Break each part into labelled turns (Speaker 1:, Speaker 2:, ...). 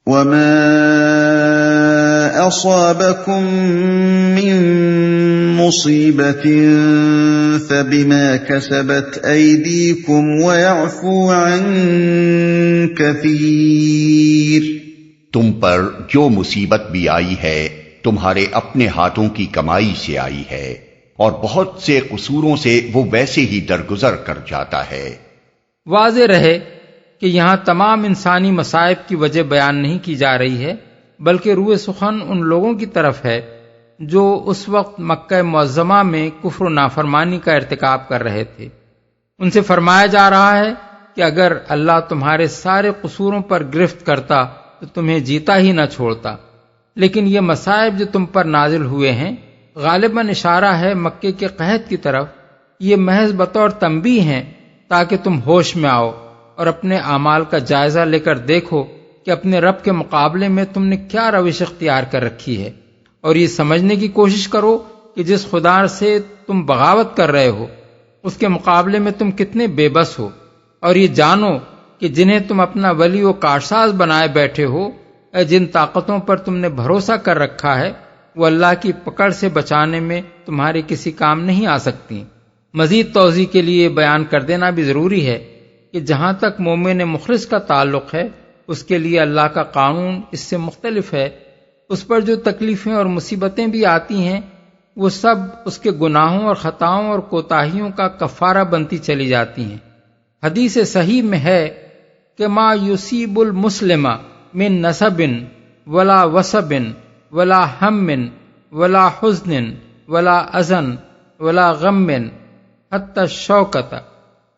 Speaker 1: وما أصابكم من مصيبة فبما كسبت أيديكم ويعفو عن كثير.
Speaker 2: تم پر جو مصیبت بھی آئی ہے تمہارے اپنے ہاتھوں کی کمائی سے آئی ہے، اور بہت سے قصوروں سے وہ ویسے ہی درگزر کر جاتا ہے.
Speaker 3: واضح رہے کہ یہاں تمام انسانی مصائب کی وجہ بیان نہیں کی جا رہی ہے، بلکہ روئے سخن ان لوگوں کی طرف ہے جو اس وقت مکہ معظمہ میں کفر و نافرمانی کا ارتکاب کر رہے تھے. ان سے فرمایا جا رہا ہے کہ اگر اللہ تمہارے سارے قصوروں پر گرفت کرتا تو تمہیں جیتا ہی نہ چھوڑتا، لیکن یہ مصائب جو تم پر نازل ہوئے ہیں غالباً اشارہ ہے مکے کے قحط کی طرف. یہ محض بطور تنبیہ ہیں تاکہ تم ہوش میں آؤ اور اپنے اعمال کا جائزہ لے کر دیکھو کہ اپنے رب کے مقابلے میں تم نے کیا روش اختیار کر رکھی ہے، اور یہ سمجھنے کی کوشش کرو کہ جس خدا سے تم بغاوت کر رہے ہو اس کے مقابلے میں تم کتنے بے بس ہو، اور یہ جانو کہ جنہیں تم اپنا ولی و کارساز بنائے بیٹھے ہو، جن طاقتوں پر تم نے بھروسہ کر رکھا ہے، وہ اللہ کی پکڑ سے بچانے میں تمہارے کسی کام نہیں آ سکتی. مزید توضیح کے لیے بیان کر دینا بھی ضروری ہے کہ جہاں تک مومن مخلص کا تعلق ہے اس کے لیے اللہ کا قانون اس سے مختلف ہے. اس پر جو تکلیفیں اور مصیبتیں بھی آتی ہیں وہ سب اس کے گناہوں اور خطاؤں اور کوتاہیوں کا کفارہ بنتی چلی جاتی ہیں. حدیث صحیح میں ہے کہ ما یصیب المسلم من نصب ولا وصب ولا ہم ولا حزن ولا اذن ولا غم حتی الشوکۃ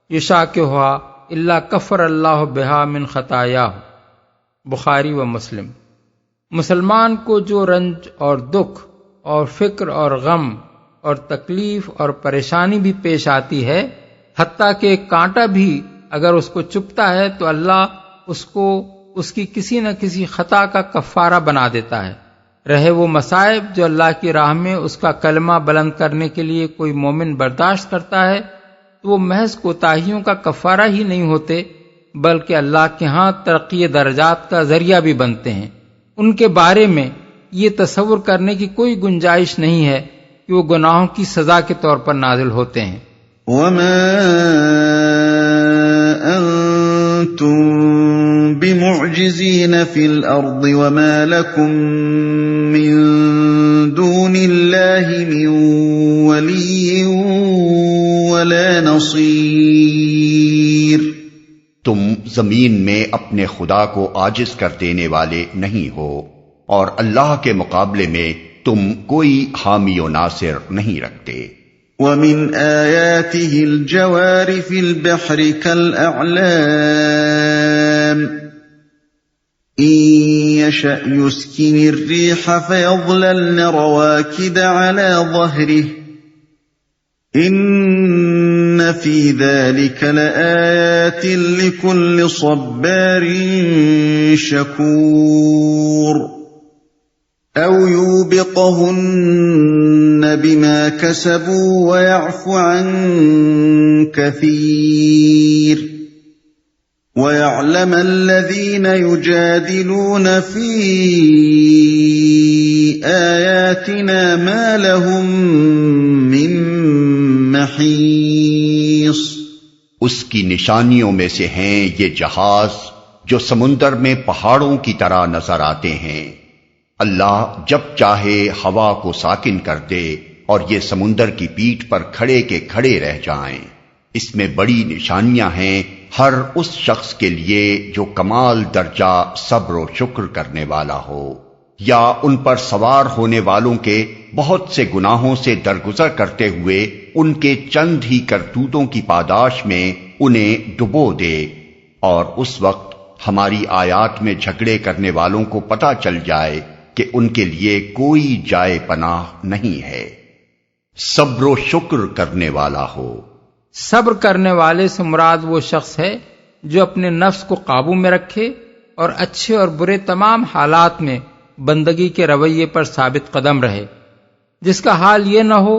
Speaker 3: یشاکھها الا کفر اللہ بہا من خطایاہ. بخاری و مسلم. مسلمان کو جو رنج اور دکھ اور فکر اور غم اور تکلیف اور پریشانی بھی پیش آتی ہے، حتیٰ کہ ایک کانٹا بھی اگر اس کو چبھتا ہے تو اللہ اس کو اس کی کسی نہ کسی خطا کا کفارہ بنا دیتا ہے. رہے وہ مصائب جو اللہ کی راہ میں اس کا کلمہ بلند کرنے کے لیے کوئی مومن برداشت کرتا ہے تو وہ محض کوتاہیوں کا کفارہ ہی نہیں ہوتے بلکہ اللہ کے ہاں ترقی درجات کا ذریعہ بھی بنتے ہیں. ان کے بارے میں یہ تصور کرنے کی کوئی گنجائش نہیں ہے کہ وہ گناہوں کی سزا کے طور پر نازل ہوتے ہیں.
Speaker 1: وما انتم بمعجزین فی الارض وما لکم من دون اللہ من ولی ولا نصیر.
Speaker 2: تم زمین میں اپنے خدا کو عاجز کر دینے والے نہیں ہو، اور اللہ کے مقابلے میں تم کوئی حامی و ناصر نہیں رکھتے.
Speaker 1: وَمِنْ آيَاتِهِ الْجَوَارِ فِي الْبَحْرِ كَالْأَعْلَامِ إِنْ يَشَأْ يُسْكِنِ الرِّيحَ فَيَظْلَلْنَ رَوَاكِدَ عَلَى ظَهْرِهِ إِنَّ فِي ذَلِكَ لَآيَاتٍ لِكُلِّ صَبَّارٍ شَكُورٍ. أَوْ يُوبِقَهُنَّ بِمَا كَسَبُوا وَيَعْفُ عَنْ كَثِيرٍ. وَيَعْلَمَ الَّذِينَ يُجَادِلُونَ فِي آيَاتِنَا مَا لَهُم مِّن محیص.
Speaker 2: اس کی نشانیوں میں سے ہیں یہ جہاز جو سمندر میں پہاڑوں کی طرح نظر آتے ہیں. اللہ جب چاہے ہوا کو ساکن کر دے اور یہ سمندر کی پیٹھ پر کھڑے کے کھڑے رہ جائیں. اس میں بڑی نشانیاں ہیں ہر اس شخص کے لیے جو کمال درجہ صبر و شکر کرنے والا ہو، یا ان پر سوار ہونے والوں کے بہت سے گناہوں سے درگزر کرتے ہوئے ان کے چند ہی کرتوتوں کی پاداش میں انہیں ڈبو دے، اور اس وقت ہماری آیات میں جھگڑے کرنے والوں کو پتہ چل جائے کہ ان کے لیے کوئی جائے پناہ نہیں ہے. صبر و شکر کرنے والا ہو.
Speaker 3: صبر کرنے والے سے مراد وہ شخص ہے جو اپنے نفس کو قابو میں رکھے اور اچھے اور برے تمام حالات میں بندگی کے رویے پر ثابت قدم رہے، جس کا حال یہ نہ ہو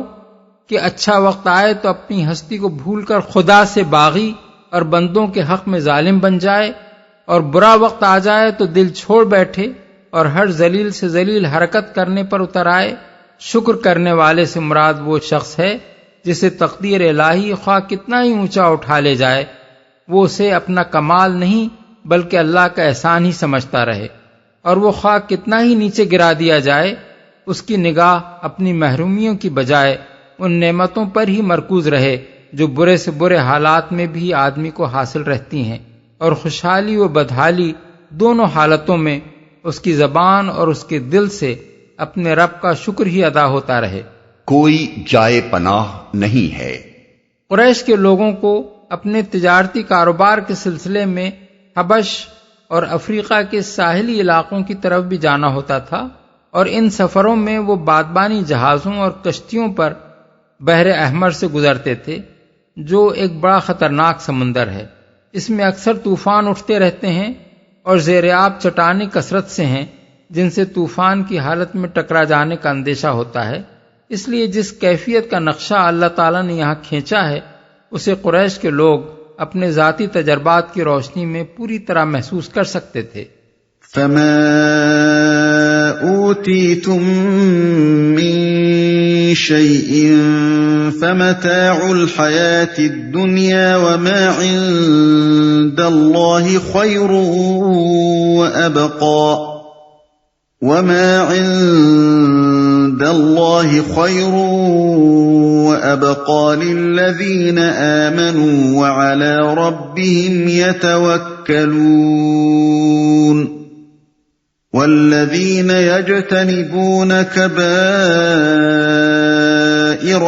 Speaker 3: کہ اچھا وقت آئے تو اپنی ہستی کو بھول کر خدا سے باغی اور بندوں کے حق میں ظالم بن جائے، اور برا وقت آ جائے تو دل چھوڑ بیٹھے اور ہر ذلیل سے ذلیل حرکت کرنے پر اتر آئے۔ شکر کرنے والے سے مراد وہ شخص ہے جسے تقدیر الہی خواہ کتنا ہی اونچا اٹھا لے جائے، وہ اسے اپنا کمال نہیں بلکہ اللہ کا احسان ہی سمجھتا رہے، اور وہ خواہ کتنا ہی نیچے گرا دیا جائے، اس کی نگاہ اپنی محرومیوں کی بجائے ان نعمتوں پر ہی مرکوز رہے جو برے سے برے حالات میں بھی آدمی کو حاصل رہتی ہیں، اور خوشحالی و بدحالی دونوں حالتوں میں اس کی زبان اور اس کے دل سے اپنے رب کا شکر ہی ادا ہوتا رہے۔
Speaker 2: کوئی جائے پناہ نہیں ہے۔
Speaker 3: قریش کے لوگوں کو اپنے تجارتی کاروبار کے سلسلے میں حبش اور افریقہ کے ساحلی علاقوں کی طرف بھی جانا ہوتا تھا، اور ان سفروں میں وہ بادبانی جہازوں اور کشتیوں پر بحر احمر سے گزرتے تھے، جو ایک بڑا خطرناک سمندر ہے۔ اس میں اکثر طوفان اٹھتے رہتے ہیں اور زیرآب چٹانیں کثرت سے ہیں جن سے طوفان کی حالت میں ٹکرا جانے کا اندیشہ ہوتا ہے۔ اس لیے جس کیفیت کا نقشہ اللہ تعالیٰ نے یہاں کھینچا ہے اسے قریش کے لوگ اپنے ذاتی تجربات کی روشنی میں پوری طرح محسوس کر سکتے تھے۔
Speaker 1: فما اوتیتم من شیء فمتاع الحیاة الدنیا وما عند اللہ خیر وابقى وما عند اللہ خیر وابقى للذین آمنوا وعلى ربهم يتوکلون والذین یجتنبون کبائر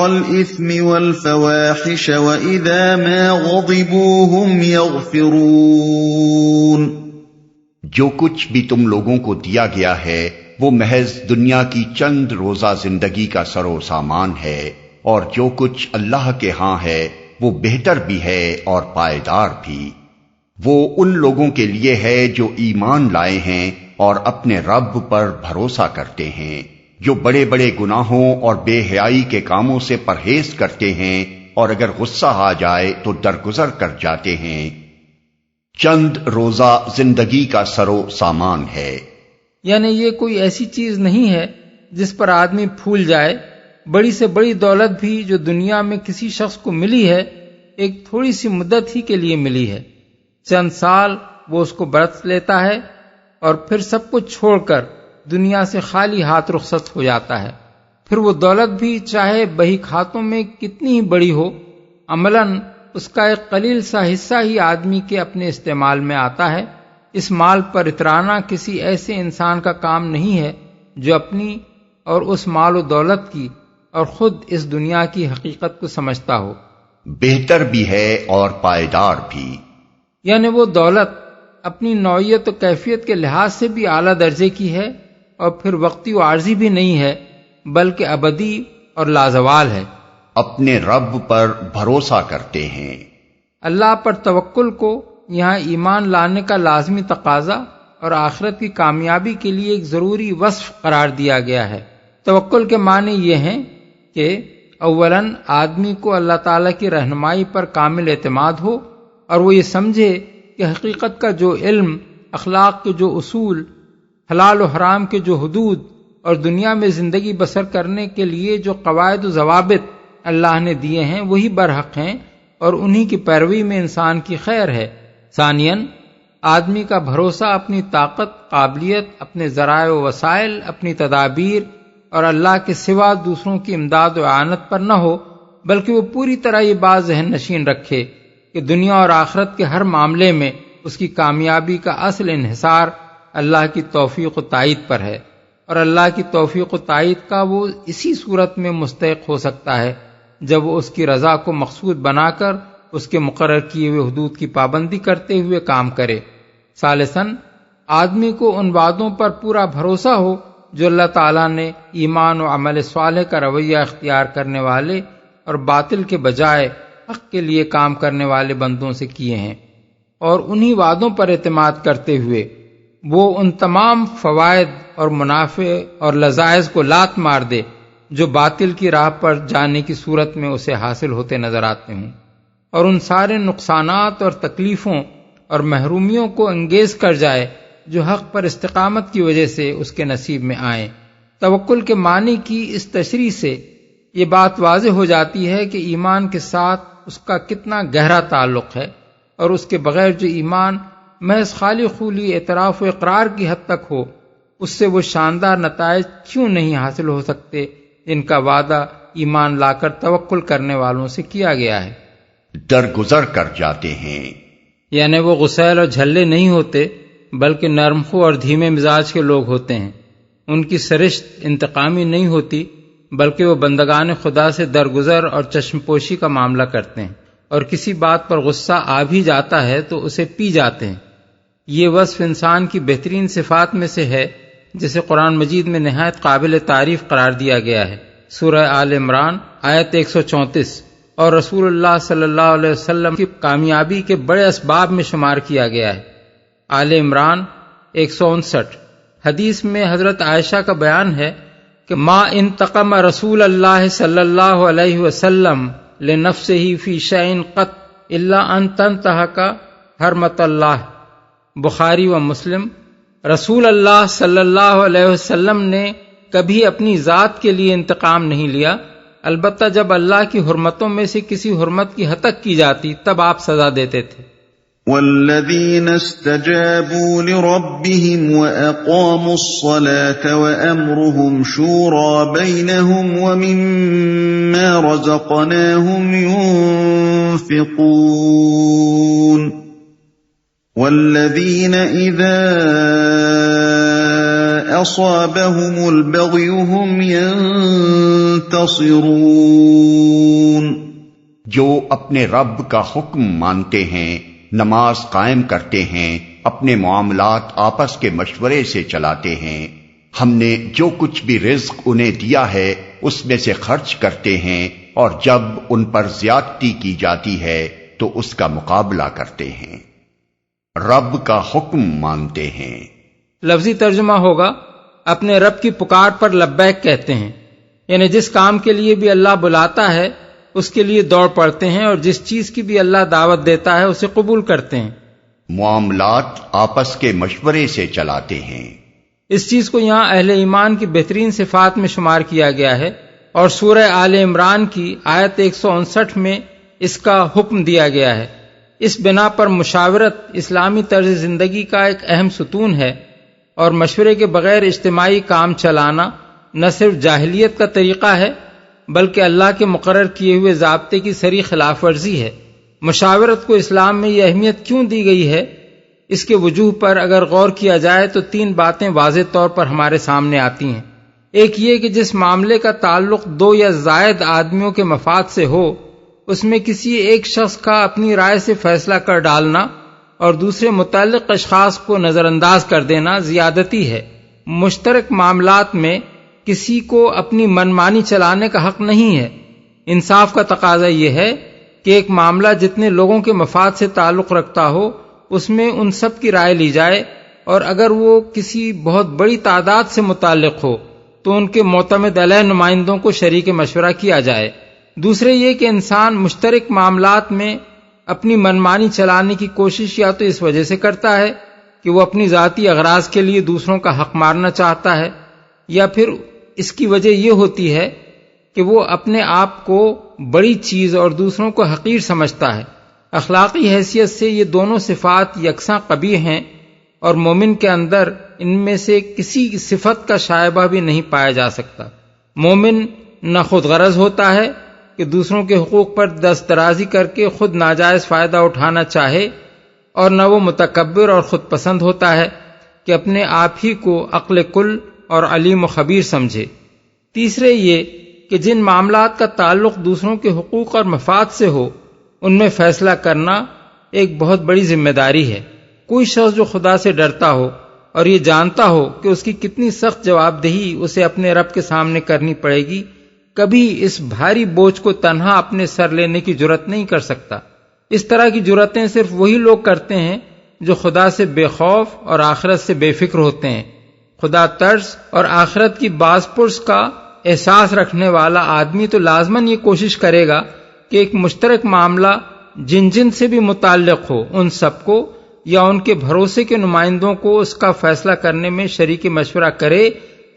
Speaker 1: الاثم والفواحش وإذا ما غضبوا هم یغفرون۔
Speaker 2: جو کچھ بھی تم لوگوں کو دیا گیا ہے وہ محض دنیا کی چند روزہ زندگی کا سر و سامان ہے، اور جو کچھ اللہ کے ہاں ہے وہ بہتر بھی ہے اور پائیدار بھی۔ وہ ان لوگوں کے لیے ہے جو ایمان لائے ہیں اور اپنے رب پر بھروسہ کرتے ہیں، جو بڑے بڑے گناہوں اور بے حیائی کے کاموں سے پرہیز کرتے ہیں، اور اگر غصہ آ جائے تو درگزر کر جاتے ہیں۔ چند روزہ زندگی کا سر و سامان ہے،
Speaker 3: یعنی یہ کوئی ایسی چیز نہیں ہے جس پر آدمی پھول جائے۔ بڑی سے بڑی دولت بھی جو دنیا میں کسی شخص کو ملی ہے ایک تھوڑی سی مدت ہی کے لیے ملی ہے، چند سال وہ اس کو برت لیتا ہے اور پھر سب کچھ چھوڑ کر دنیا سے خالی ہاتھ رخصت ہو جاتا ہے۔ پھر وہ دولت بھی چاہے بہی کھاتوں میں کتنی ہی بڑی ہو، عملاً اس کا ایک قلیل سا حصہ ہی آدمی کے اپنے استعمال میں آتا ہے۔ اس مال پر اترانا کسی ایسے انسان کا کام نہیں ہے جو اپنی اور اس مال و دولت کی اور خود اس دنیا کی حقیقت کو سمجھتا ہو۔
Speaker 2: بہتر بھی ہے اور پائیدار بھی،
Speaker 3: یعنی وہ دولت اپنی نوعیت و کیفیت کے لحاظ سے بھی اعلیٰ درجے کی ہے، اور پھر وقتی و عارضی بھی نہیں ہے بلکہ ابدی اور لازوال ہے۔
Speaker 2: اپنے رب پر بھروسہ کرتے ہیں۔
Speaker 3: اللہ پر توکل کو یہاں ایمان لانے کا لازمی تقاضا اور آخرت کی کامیابی کے لیے ایک ضروری وصف قرار دیا گیا ہے۔ توکل کے معنی یہ ہیں کہ اولاً آدمی کو اللہ تعالیٰ کی رہنمائی پر کامل اعتماد ہو، اور وہ یہ سمجھے کہ حقیقت کا جو علم، اخلاق کے جو اصول، حلال و حرام کے جو حدود، اور دنیا میں زندگی بسر کرنے کے لیے جو قواعد و ضوابط اللہ نے دیے ہیں وہی برحق ہیں، اور انہی کی پیروی میں انسان کی خیر ہے۔ ثانیاً آدمی کا بھروسہ اپنی طاقت، قابلیت، اپنے ذرائع و وسائل، اپنی تدابیر اور اللہ کے سوا دوسروں کی امداد و اعانت پر نہ ہو، بلکہ وہ پوری طرح یہ بات ذہن نشین رکھے کہ دنیا اور آخرت کے ہر معاملے میں اس کی کامیابی کا اصل انحصار اللہ کی توفیق و تائید پر ہے، اور اللہ کی توفیق و تائید کا وہ اسی صورت میں مستحق ہو سکتا ہے جب وہ اس کی رضا کو مقصود بنا کر اس کے مقرر کیے ہوئے حدود کی پابندی کرتے ہوئے کام کرے۔ ثالثاً آدمی کو ان وعدوں پر پورا بھروسہ ہو جو اللہ تعالیٰ نے ایمان و عمل صالح کا رویہ اختیار کرنے والے اور باطل کے بجائے حق کے لیے کام کرنے والے بندوں سے کیے ہیں، اور انہی وعدوں پر اعتماد کرتے ہوئے وہ ان تمام فوائد اور منافع اور لذائذ کو لات مار دے جو باطل کی راہ پر جانے کی صورت میں اسے حاصل ہوتے نظر آتے ہوں، اور ان سارے نقصانات اور تکلیفوں اور محرومیوں کو انگیز کر جائے جو حق پر استقامت کی وجہ سے اس کے نصیب میں آئیں۔ توکل کے معنی کی اس تشریح سے یہ بات واضح ہو جاتی ہے کہ ایمان کے ساتھ اس کا کتنا گہرا تعلق ہے، اور اس کے بغیر جو ایمان محض خالی خولی اعتراف و اقرار کی حد تک ہو، اس سے وہ شاندار نتائج کیوں نہیں حاصل ہو سکتے جن کا وعدہ ایمان لا کر توکل کرنے والوں سے کیا گیا ہے۔
Speaker 2: درگزر کر جاتے ہیں،
Speaker 3: یعنی وہ غسیل اور جھلے نہیں ہوتے بلکہ نرمخو اور دھیمے مزاج کے لوگ ہوتے ہیں۔ ان کی سرشت انتقامی نہیں ہوتی بلکہ وہ بندگان خدا سے درگزر اور چشم پوشی کا معاملہ کرتے ہیں، اور کسی بات پر غصہ آ بھی جاتا ہے تو اسے پی جاتے ہیں۔ یہ وصف انسان کی بہترین صفات میں سے ہے جسے قرآن مجید میں نہایت قابل تعریف قرار دیا گیا ہے۔ سورہ آل عمران آیت 134، اور رسول اللہ صلی اللہ علیہ وسلم کی کامیابی کے بڑے اسباب میں شمار کیا گیا ہے۔ آل عمران 159۔ حدیث میں حضرت عائشہ کا بیان ہے کہ ما انتقم رسول اللہ صلی اللہ علیہ وسلم لنفسہ فی شیء قط الا ان تنتہک حرمت اللہ۔ بخاری و مسلم۔ رسول اللہ صلی اللہ علیہ وسلم نے کبھی اپنی ذات کے لیے انتقام نہیں لیا، البتہ جب اللہ کی حرمتوں میں سے کسی حرمت کی ہتک کی جاتی تب آپ سزا دیتے تھے۔
Speaker 1: والذین استجابوا لربهم وأقاموا الصلاة وأمرهم شورى بينهم ومما رزقناهم ينفقون والذین اذا اصابهم البغی هم ينتصرون۔
Speaker 2: جو اپنے رب کا حکم مانتے ہیں، نماز قائم کرتے ہیں، اپنے معاملات آپس کے مشورے سے چلاتے ہیں، ہم نے جو کچھ بھی رزق انہیں دیا ہے اس میں سے خرچ کرتے ہیں، اور جب ان پر زیادتی کی جاتی ہے تو اس کا مقابلہ کرتے ہیں، رب کا حکم مانتے ہیں۔
Speaker 3: لفظی ترجمہ ہوگا اپنے رب کی پکار پر لبیک کہتے ہیں، یعنی جس کام کے لیے بھی اللہ بلاتا ہے اس کے لیے دوڑ پڑتے ہیں، اور جس چیز کی بھی اللہ دعوت دیتا ہے اسے قبول کرتے ہیں۔
Speaker 2: معاملات آپس کے مشورے سے چلاتے ہیں۔
Speaker 3: اس چیز کو یہاں اہل ایمان کی بہترین صفات میں شمار کیا گیا ہے، اور سورہ آل عمران کی آیت 159 میں اس کا حکم دیا گیا ہے۔ اس بنا پر مشاورت اسلامی طرز زندگی کا ایک اہم ستون ہے، اور مشورے کے بغیر اجتماعی کام چلانا نہ صرف جاہلیت کا طریقہ ہے بلکہ اللہ کے مقرر کیے ہوئے ضابطے کی صریح خلاف ورزی ہے۔ مشاورت کو اسلام میں یہ اہمیت کیوں دی گئی ہے، اس کے وجوہ پر اگر غور کیا جائے تو 3 باتیں واضح طور پر ہمارے سامنے آتی ہیں۔ ایک یہ کہ جس معاملے کا تعلق 2 یا زائد آدمیوں کے مفاد سے ہو، اس میں کسی ایک شخص کا اپنی رائے سے فیصلہ کر ڈالنا اور دوسرے متعلق اشخاص کو نظر انداز کر دینا زیادتی ہے۔ مشترک معاملات میں کسی کو اپنی منمانی چلانے کا حق نہیں ہے۔ انصاف کا تقاضا یہ ہے کہ ایک معاملہ جتنے لوگوں کے مفاد سے تعلق رکھتا ہو اس میں ان سب کی رائے لی جائے، اور اگر وہ کسی بہت بڑی تعداد سے متعلق ہو تو ان کے معتمد علیہ نمائندوں کو شریک مشورہ کیا جائے۔ دوسرے یہ کہ انسان مشترک معاملات میں اپنی منمانی چلانے کی کوشش یا تو اس وجہ سے کرتا ہے کہ وہ اپنی ذاتی اغراض کے لیے دوسروں کا حق مارنا چاہتا ہے، یا پھر اس کی وجہ یہ ہوتی ہے کہ وہ اپنے آپ کو بڑی چیز اور دوسروں کو حقیر سمجھتا ہے۔ اخلاقی حیثیت سے یہ دونوں صفات یکساں قبیح ہیں، اور مومن کے اندر ان میں سے کسی صفت کا شائبہ بھی نہیں پایا جا سکتا۔ مومن نہ خود غرض ہوتا ہے کہ دوسروں کے حقوق پر دست درازی کر کے خود ناجائز فائدہ اٹھانا چاہے، اور نہ وہ متکبر اور خود پسند ہوتا ہے کہ اپنے آپ ہی کو عقل کل اور علیم و خبیر سمجھے۔ تیسرے یہ کہ جن معاملات کا تعلق دوسروں کے حقوق اور مفاد سے ہو ان میں فیصلہ کرنا ایک بہت بڑی ذمہ داری ہے۔ کوئی شخص جو خدا سے ڈرتا ہو اور یہ جانتا ہو کہ اس کی کتنی سخت جواب دہی اسے اپنے رب کے سامنے کرنی پڑے گی، کبھی اس بھاری بوجھ کو تنہا اپنے سر لینے کی جرات نہیں کر سکتا۔ اس طرح کی جراتیں صرف وہی لوگ کرتے ہیں جو خدا سے بے خوف اور آخرت سے بے فکر ہوتے ہیں۔ خدا ترس اور آخرت کی باز پرس کا احساس رکھنے والا آدمی تو لازماً یہ کوشش کرے گا کہ ایک مشترک معاملہ جن سے بھی متعلق ہو ان سب کو یا ان کے بھروسے کے نمائندوں کو اس کا فیصلہ کرنے میں شریک مشورہ کرے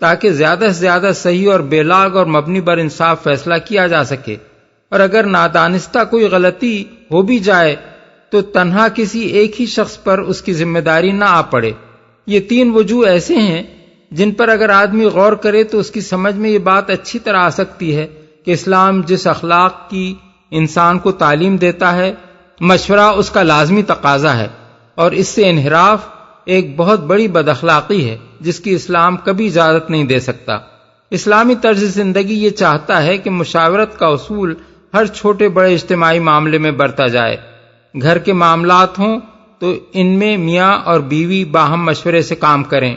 Speaker 3: تاکہ زیادہ سے زیادہ صحیح اور بے لاگ اور مبنی بر انصاف فیصلہ کیا جا سکے، اور اگر نادانستہ کوئی غلطی ہو بھی جائے تو تنہا کسی ایک ہی شخص پر اس کی ذمہ داری نہ آ پڑے۔ یہ تین وجوہ ایسے ہیں جن پر اگر آدمی غور کرے تو اس کی سمجھ میں یہ بات اچھی طرح آ سکتی ہے کہ اسلام جس اخلاق کی انسان کو تعلیم دیتا ہے، مشورہ اس کا لازمی تقاضا ہے، اور اس سے انحراف ایک بہت بڑی بد اخلاقی ہے جس کی اسلام کبھی اجازت نہیں دے سکتا۔ اسلامی طرز زندگی یہ چاہتا ہے کہ مشاورت کا اصول ہر چھوٹے بڑے اجتماعی معاملے میں برتا جائے۔ گھر کے معاملات ہوں تو ان میں میاں اور بیوی باہم مشورے سے کام کریں،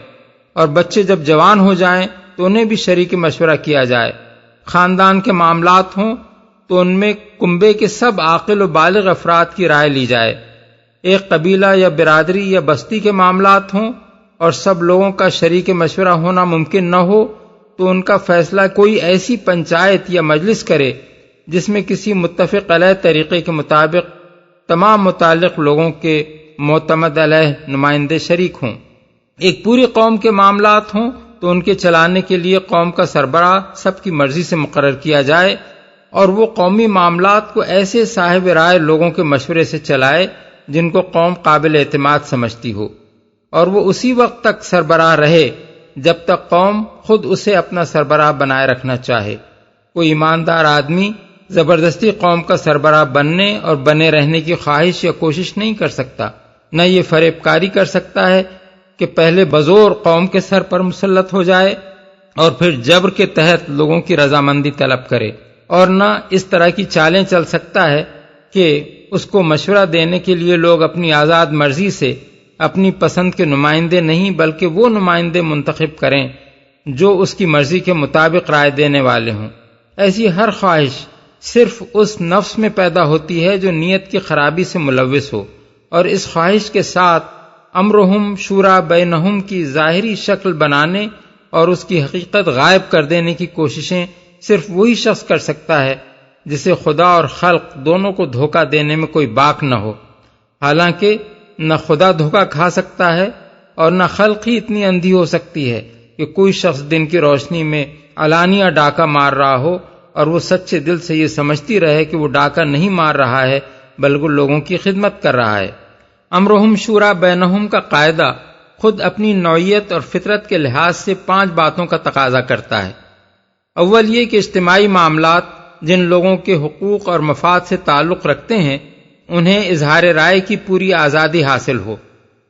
Speaker 3: اور بچے جب جوان ہو جائیں تو انہیں بھی شریک مشورہ کیا جائے۔ خاندان کے معاملات ہوں تو ان میں کنبے کے سب عاقل و بالغ افراد کی رائے لی جائے۔ ایک قبیلہ یا برادری یا بستی کے معاملات ہوں اور سب لوگوں کا شریک مشورہ ہونا ممکن نہ ہو تو ان کا فیصلہ کوئی ایسی پنچایت یا مجلس کرے جس میں کسی متفق علیہ طریقے کے مطابق تمام متعلق لوگوں کے معتمد علیہ نمائندے شریک ہوں۔ ایک پوری قوم کے معاملات ہوں تو ان کے چلانے کے لیے قوم کا سربراہ سب کی مرضی سے مقرر کیا جائے، اور وہ قومی معاملات کو ایسے صاحب رائے لوگوں کے مشورے سے چلائے جن کو قوم قابل اعتماد سمجھتی ہو، اور وہ اسی وقت تک سربراہ رہے جب تک قوم خود اسے اپنا سربراہ بنائے رکھنا چاہے۔ کوئی ایماندار آدمی زبردستی قوم کا سربراہ بننے اور بنے رہنے کی خواہش یا کوشش نہیں کر سکتا، نہ یہ فریب کاری کر سکتا ہے کہ پہلے بزور قوم کے سر پر مسلط ہو جائے اور پھر جبر کے تحت لوگوں کی رضامندی طلب کرے، اور نہ اس طرح کی چالیں چل سکتا ہے کہ اس کو مشورہ دینے کے لیے لوگ اپنی آزاد مرضی سے اپنی پسند کے نمائندے نہیں بلکہ وہ نمائندے منتخب کریں جو اس کی مرضی کے مطابق رائے دینے والے ہوں۔ ایسی ہر خواہش صرف اس نفس میں پیدا ہوتی ہے جو نیت کی خرابی سے ملوث ہو، اور اس خواہش کے ساتھ امرہم شورا بینہم کی ظاہری شکل بنانے اور اس کی حقیقت غائب کر دینے کی کوششیں صرف وہی شخص کر سکتا ہے جسے خدا اور خلق دونوں کو دھوکہ دینے میں کوئی باک نہ ہو۔ حالانکہ نہ خدا دھوکہ کھا سکتا ہے اور نہ خلق ہی اتنی اندھی ہو سکتی ہے کہ کوئی شخص دن کی روشنی میں علانیہ ڈاکہ مار رہا ہو اور وہ سچے دل سے یہ سمجھتی رہے کہ وہ ڈاکہ نہیں مار رہا ہے بلکہ لوگوں کی خدمت کر رہا ہے۔ امرہم شورا بینہم کا قاعدہ خود اپنی نوعیت اور فطرت کے لحاظ سے 5 باتوں کا تقاضا کرتا ہے۔ اول یہ کہ اجتماعی معاملات جن لوگوں کے حقوق اور مفاد سے تعلق رکھتے ہیں انہیں اظہار رائے کی پوری آزادی حاصل ہو،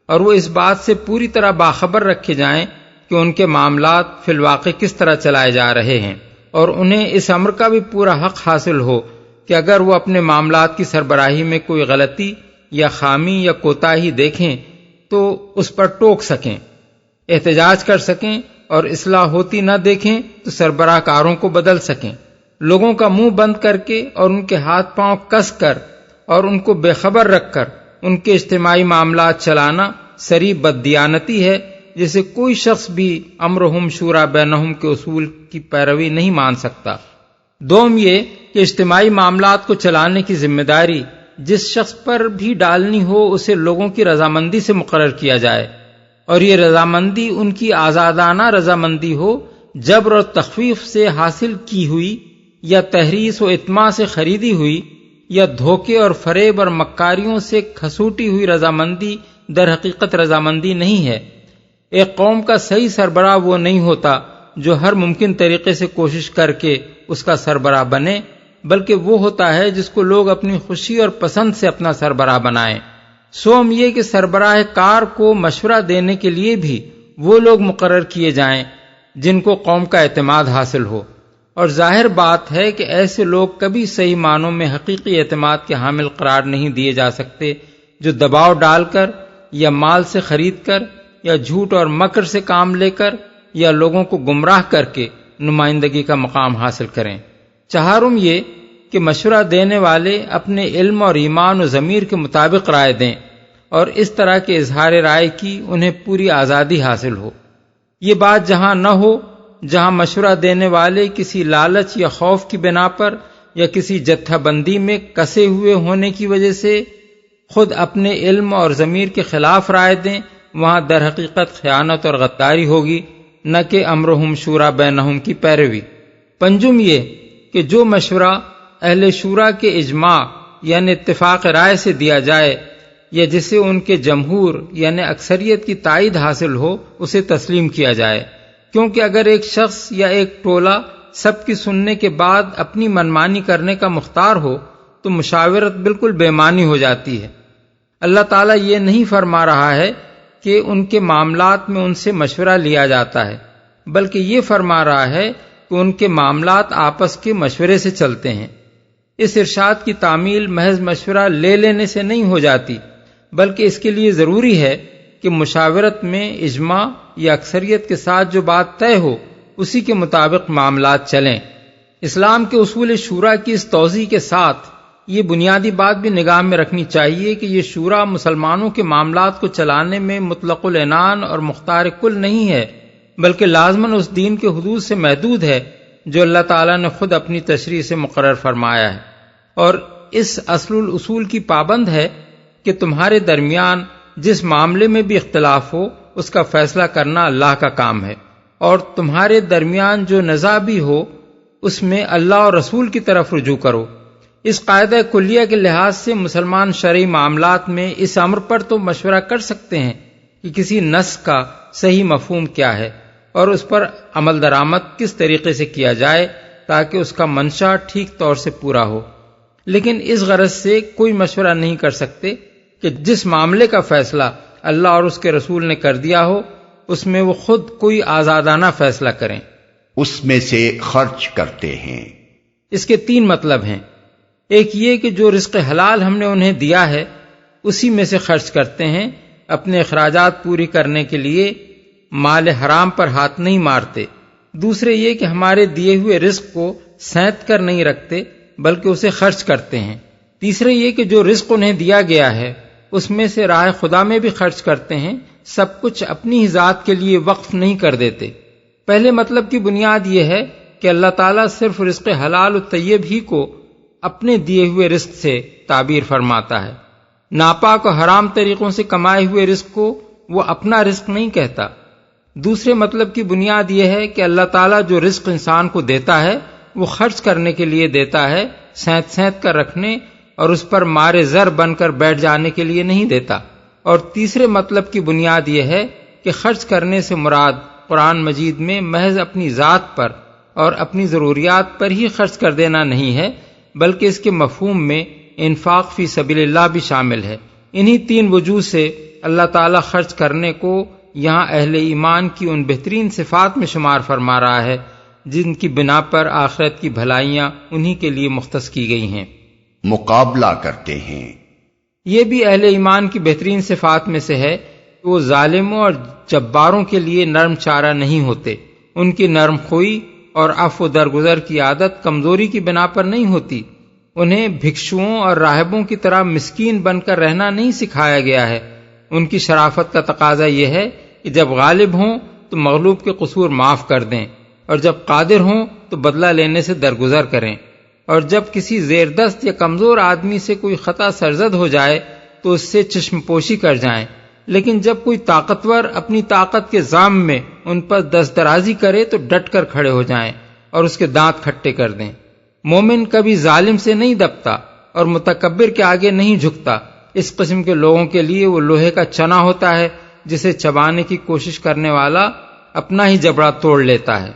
Speaker 3: اور وہ اس بات سے پوری طرح باخبر رکھے جائیں کہ ان کے معاملات فی الواقع کس طرح چلائے جا رہے ہیں، اور انہیں اس امر کا بھی پورا حق حاصل ہو کہ اگر وہ اپنے معاملات کی سربراہی میں کوئی غلطی یا خامی یا کوتاہی دیکھیں تو اس پر ٹوک سکیں، احتجاج کر سکیں، اور اصلاح ہوتی نہ دیکھیں تو سربراہ کاروں کو بدل سکیں۔ لوگوں کا منہ بند کر کے اور ان کے ہاتھ پاؤں کس کر اور ان کو بے خبر رکھ کر ان کے اجتماعی معاملات چلانا سری بددیانتی ہے جسے کوئی شخص بھی امرہم شورا بینہم کے اصول کی پیروی نہیں مان سکتا۔ دوم یہ کہ اجتماعی معاملات کو چلانے کی ذمہ داری جس شخص پر بھی ڈالنی ہو اسے لوگوں کی رضامندی سے مقرر کیا جائے، اور یہ رضامندی ان کی آزادانہ رضامندی ہو، جبر اور تخفیف سے حاصل کی ہوئی یا تحریص و اطماع سے خریدی ہوئی یا دھوکے اور فریب اور مکاریوں سے کھسوٹی ہوئی رضامندی در حقیقت رضامندی نہیں ہے۔ ایک قوم کا صحیح سربراہ وہ نہیں ہوتا جو ہر ممکن طریقے سے کوشش کر کے اس کا سربراہ بنے، بلکہ وہ ہوتا ہے جس کو لوگ اپنی خوشی اور پسند سے اپنا سربراہ بنائیں۔ سوم یہ کہ سربراہ کار کو مشورہ دینے کے لیے بھی وہ لوگ مقرر کیے جائیں جن کو قوم کا اعتماد حاصل ہو، اور ظاہر بات ہے کہ ایسے لوگ کبھی صحیح معنوں میں حقیقی اعتماد کے حامل قرار نہیں دیے جا سکتے جو دباؤ ڈال کر یا مال سے خرید کر یا جھوٹ اور مکر سے کام لے کر یا لوگوں کو گمراہ کر کے نمائندگی کا مقام حاصل کریں۔ چہارم یہ کہ مشورہ دینے والے اپنے علم اور ایمان و ضمیر کے مطابق رائے دیں اور اس طرح کے اظہار رائے کی انہیں پوری آزادی حاصل ہو۔ یہ بات جہاں نہ ہو جہاں مشورہ دینے والے کسی لالچ یا خوف کی بنا پر یا کسی جتھا بندی میں کسے ہوئے ہونے کی وجہ سے خود اپنے علم اور ضمیر کے خلاف رائے دیں، وہاں در حقیقت خیانت اور غداری ہوگی، نہ کہ امرہم شورا بینہم کی پیروی۔ پنجم یہ کہ جو مشورہ اہل شورا کے اجماع یعنی اتفاق رائے سے دیا جائے یا جسے ان کے جمہور یعنی اکثریت کی تائید حاصل ہو، اسے تسلیم کیا جائے، کیونکہ اگر ایک شخص یا ایک ٹولہ سب کی سننے کے بعد اپنی منمانی کرنے کا مختار ہو تو مشاورت بالکل بے معنی ہو جاتی ہے۔ اللہ تعالیٰ یہ نہیں فرما رہا ہے کہ ان کے معاملات میں ان سے مشورہ لیا جاتا ہے، بلکہ یہ فرما رہا ہے کہ ان کے معاملات آپس کے مشورے سے چلتے ہیں۔ اس ارشاد کی تعمیل محض مشورہ لے لینے سے نہیں ہو جاتی، بلکہ اس کے لیے ضروری ہے کہ مشاورت میں اجماع یا اکثریت کے ساتھ جو بات طے ہو اسی کے مطابق معاملات چلیں۔ اسلام کے اصول شورا کی اس توضیح کے ساتھ یہ بنیادی بات بھی نگاہ میں رکھنی چاہیے کہ یہ شورا مسلمانوں کے معاملات کو چلانے میں مطلق العنان اور مختار کل نہیں ہے، بلکہ لازماً اس دین کے حدود سے محدود ہے جو اللہ تعالیٰ نے خود اپنی تشریع سے مقرر فرمایا ہے، اور اس اصل الاصول کی پابند ہے کہ تمہارے درمیان جس معاملے میں بھی اختلاف ہو اس کا فیصلہ کرنا اللہ کا کام ہے، اور تمہارے درمیان جو نزاع بھی ہو اس میں اللہ اور رسول کی طرف رجوع کرو۔ اس قاعدہ کلیہ کے لحاظ سے مسلمان شرعی معاملات میں اس امر پر تو مشورہ کر سکتے ہیں کہ کسی نص کا صحیح مفہوم کیا ہے اور اس پر عمل درآمد کس طریقے سے کیا جائے تاکہ اس کا منشا ٹھیک طور سے پورا ہو، لیکن اس غرض سے کوئی مشورہ نہیں کر سکتے کہ جس معاملے کا فیصلہ اللہ اور اس کے رسول نے کر دیا ہو اس میں وہ خود کوئی آزادانہ فیصلہ کریں۔
Speaker 2: اس میں سے خرچ کرتے ہیں۔
Speaker 3: اس کے 3 مطلب ہیں۔ ایک یہ کہ جو رزق حلال ہم نے انہیں دیا ہے اسی میں سے خرچ کرتے ہیں، اپنے اخراجات پوری کرنے کے لیے مال حرام پر ہاتھ نہیں مارتے۔ دوسرے یہ کہ ہمارے دیے ہوئے رزق کو سینت کر نہیں رکھتے بلکہ اسے خرچ کرتے ہیں۔ تیسرے یہ کہ جو رزق انہیں دیا گیا ہے اس میں سے راہ خدا میں بھی خرچ کرتے ہیں، سب کچھ اپنی ہی ذات کے لیے وقف نہیں کر دیتے۔ پہلے مطلب کی بنیاد یہ ہے کہ اللہ تعالیٰ صرف رزق حلال و طیب ہی کو اپنے دیے ہوئے رزق سے تعبیر فرماتا ہے، ناپاک و حرام طریقوں سے کمائے ہوئے رزق کو وہ اپنا رزق نہیں کہتا۔ دوسرے مطلب کی بنیاد یہ ہے کہ اللہ تعالیٰ جو رزق انسان کو دیتا ہے وہ خرچ کرنے کے لیے دیتا ہے، سینت کر رکھنے اور اس پر مارے زر بن کر بیٹھ جانے کے لیے نہیں دیتا۔ اور تیسرے مطلب کی بنیاد یہ ہے کہ خرچ کرنے سے مراد قرآن مجید میں محض اپنی ذات پر اور اپنی ضروریات پر ہی خرچ کر دینا نہیں ہے، بلکہ اس کے مفہوم میں انفاق فی سبیل اللہ بھی شامل ہے۔ انہی 3 وجوہ سے اللہ تعالیٰ خرچ کرنے کو یہاں اہل ایمان کی ان بہترین صفات میں شمار فرما رہا ہے جن کی بنا پر آخرت کی بھلائیاں انہی کے لیے مختص کی گئی ہیں۔
Speaker 2: مقابلہ کرتے ہیں۔
Speaker 3: یہ بھی اہل ایمان کی بہترین صفات میں سے ہے کہ وہ ظالموں اور جباروں کے لیے نرم چارہ نہیں ہوتے۔ ان کی نرم خوئی اور عفو درگزر کی عادت کمزوری کی بنا پر نہیں ہوتی۔ انہیں بھکشوؤں اور راہبوں کی طرح مسکین بن کر رہنا نہیں سکھایا گیا ہے۔ ان کی شرافت کا تقاضا یہ ہے کہ جب غالب ہوں تو مغلوب کے قصور معاف کر دیں، اور جب قادر ہوں تو بدلہ لینے سے درگزر کریں، اور جب کسی زیردست یا کمزور آدمی سے کوئی خطا سرزد ہو جائے تو اس سے چشم پوشی کر جائیں، لیکن جب کوئی طاقتور اپنی طاقت کے ضام میں ان پر دست درازی کرے تو ڈٹ کر کھڑے ہو جائیں اور اس کے دانت کھٹے کر دیں۔ مومن کبھی ظالم سے نہیں دبتا اور متکبر کے آگے نہیں جھکتا۔ اس قسم کے لوگوں کے لیے وہ لوہے کا چنا ہوتا ہے جسے چبانے کی کوشش کرنے والا اپنا ہی جبڑا توڑ لیتا ہے۔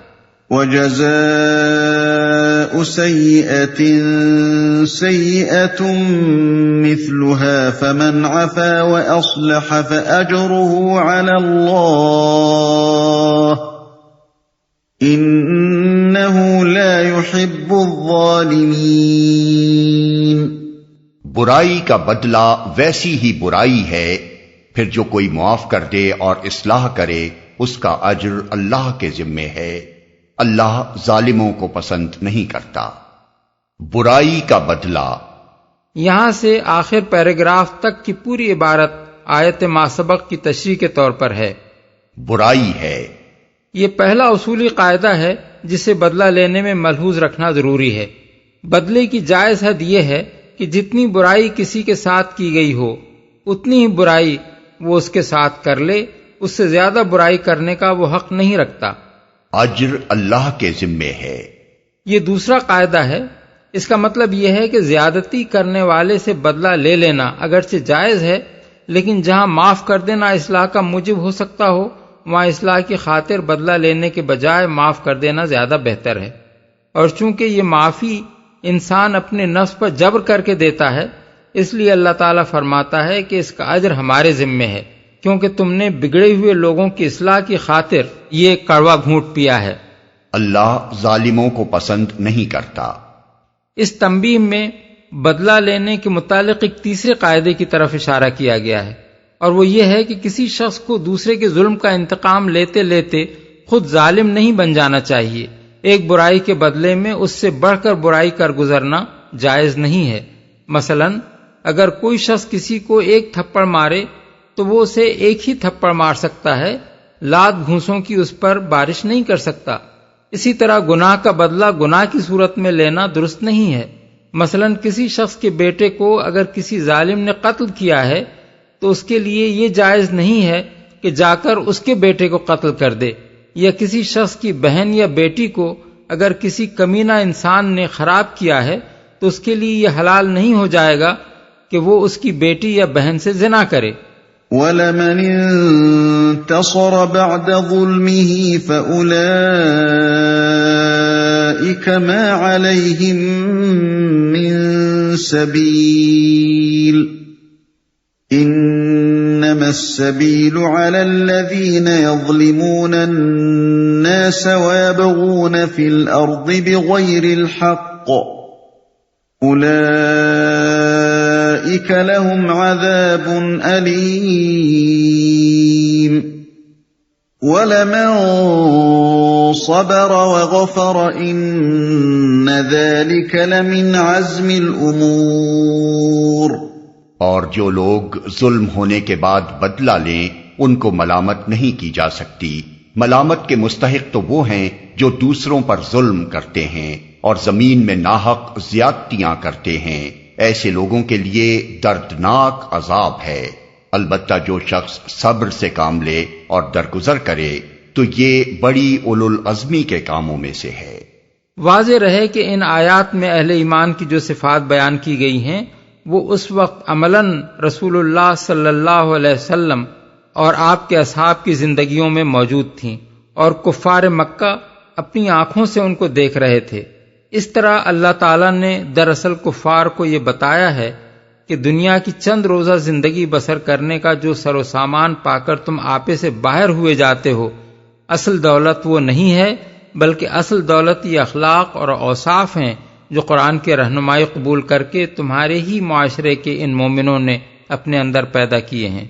Speaker 1: وَجَزَاءُ سَيِّئَةٍ سَيِّئَةٌ مِثْلُهَا فَمَنْ عَفَا وَأَصْلَحَ فَأَجْرُهُ عَلَى اللَّهِ إِنَّهُ لَا يُحِبُّ الظَّالِمِينَ۔
Speaker 2: برائی کا بدلہ ویسی ہی برائی ہے، پھر جو کوئی معاف کر دے اور اصلاح کرے اس کا اجر اللہ کے ذمے ہے۔ اللہ ظالموں کو پسند نہیں کرتا۔ برائی کا بدلہ،
Speaker 3: یہاں سے آخر پیراگراف تک کی پوری عبارت آیت ما سبق کی تشریح کے طور پر ہے۔
Speaker 2: برائی ہے،
Speaker 3: یہ پہلا اصولی قاعدہ ہے جسے بدلہ لینے میں ملحوظ رکھنا ضروری ہے۔ بدلے کی جائز حد یہ ہے کہ جتنی برائی کسی کے ساتھ کی گئی ہو اتنی ہی برائی وہ اس کے ساتھ کر لے، اس سے زیادہ برائی کرنے کا وہ حق نہیں رکھتا۔
Speaker 2: اجر اللہ کے ذمے ہے۔
Speaker 3: یہ دوسرا قاعدہ ہے۔ اس کا مطلب یہ ہے کہ زیادتی کرنے والے سے بدلہ لے لینا اگرچہ جائز ہے، لیکن جہاں معاف کر دینا اصلاح کا موجب ہو سکتا ہو وہاں اصلاح کی خاطر بدلہ لینے کے بجائے معاف کر دینا زیادہ بہتر ہے۔ اور چونکہ یہ معافی انسان اپنے نفس پر جبر کر کے دیتا ہے، اس لیے اللہ تعالیٰ فرماتا ہے کہ اس کا اجر ہمارے ذمے ہے، کیونکہ تم نے بگڑے ہوئے لوگوں کی اصلاح کی خاطر یہ کڑوا گھونٹ پیا ہے۔
Speaker 2: اللہ ظالموں کو پسند نہیں کرتا۔
Speaker 3: اس تنبیہ میں بدلہ لینے کے متعلق ایک تیسرے قاعدے کی طرف اشارہ کیا گیا ہے، اور وہ یہ ہے کہ کسی شخص کو دوسرے کے ظلم کا انتقام لیتے لیتے خود ظالم نہیں بن جانا چاہیے۔ ایک برائی کے بدلے میں اس سے بڑھ کر برائی کر گزرنا جائز نہیں ہے۔ مثلا اگر کوئی شخص کسی کو ایک تھپڑ مارے تو وہ اسے ایک ہی تھپڑ مار سکتا ہے، لات گھونسوں کی اس پر بارش نہیں کر سکتا۔ اسی طرح گناہ کا بدلہ گناہ کی صورت میں لینا درست نہیں ہے۔ مثلا کسی شخص کے بیٹے کو اگر کسی ظالم نے قتل کیا ہے تو اس کے لیے یہ جائز نہیں ہے کہ جا کر اس کے بیٹے کو قتل کر دے، یا کسی شخص کی بہن یا بیٹی کو اگر کسی کمینہ انسان نے خراب کیا ہے تو اس کے لیے یہ حلال نہیں ہو جائے گا کہ وہ اس کی بیٹی یا بہن سے زنا کرے۔
Speaker 1: وَلَمَنِ انتصر بعد ظلمه فأولئك ما عليهم من سبيل إنما السبيل على الذين يظلمون الناس ويبغون في الأرض بغير الحق أولئك لهم عذاب أليم وَلَمَن صَبَرَ وَغَفَرَ إِنَّ ذَلِكَ لَمِنْ عَزْمِ الْأُمُورِ۔
Speaker 2: اور جو لوگ ظلم ہونے کے بعد بدلہ لیں ان کو ملامت نہیں کی جا سکتی۔ ملامت کے مستحق تو وہ ہیں جو دوسروں پر ظلم کرتے ہیں اور زمین میں ناحق زیادتیاں کرتے ہیں، ایسے لوگوں کے لیے دردناک عذاب ہے۔ البتہ جو شخص صبر سے کام لے اور درگزر کرے تو یہ بڑی اولو العزمی کے کاموں میں سے ہے۔
Speaker 3: واضح رہے کہ ان آیات میں اہل ایمان کی جو صفات بیان کی گئی ہیں وہ اس وقت عملاً رسول اللہ صلی اللہ علیہ وسلم اور آپ کے اصحاب کی زندگیوں میں موجود تھیں، اور کفار مکہ اپنی آنکھوں سے ان کو دیکھ رہے تھے۔ اس طرح اللہ تعالیٰ نے دراصل کفار کو یہ بتایا ہے کہ دنیا کی چند روزہ زندگی بسر کرنے کا جو سر و سامان پا کر تم آپے سے باہر ہوئے جاتے ہو، اصل دولت وہ نہیں ہے، بلکہ اصل دولت یہ اخلاق اور اوصاف ہیں جو قرآن کی رہنمائی قبول کر کے تمہارے ہی معاشرے کے ان مومنوں نے اپنے اندر پیدا کیے ہیں۔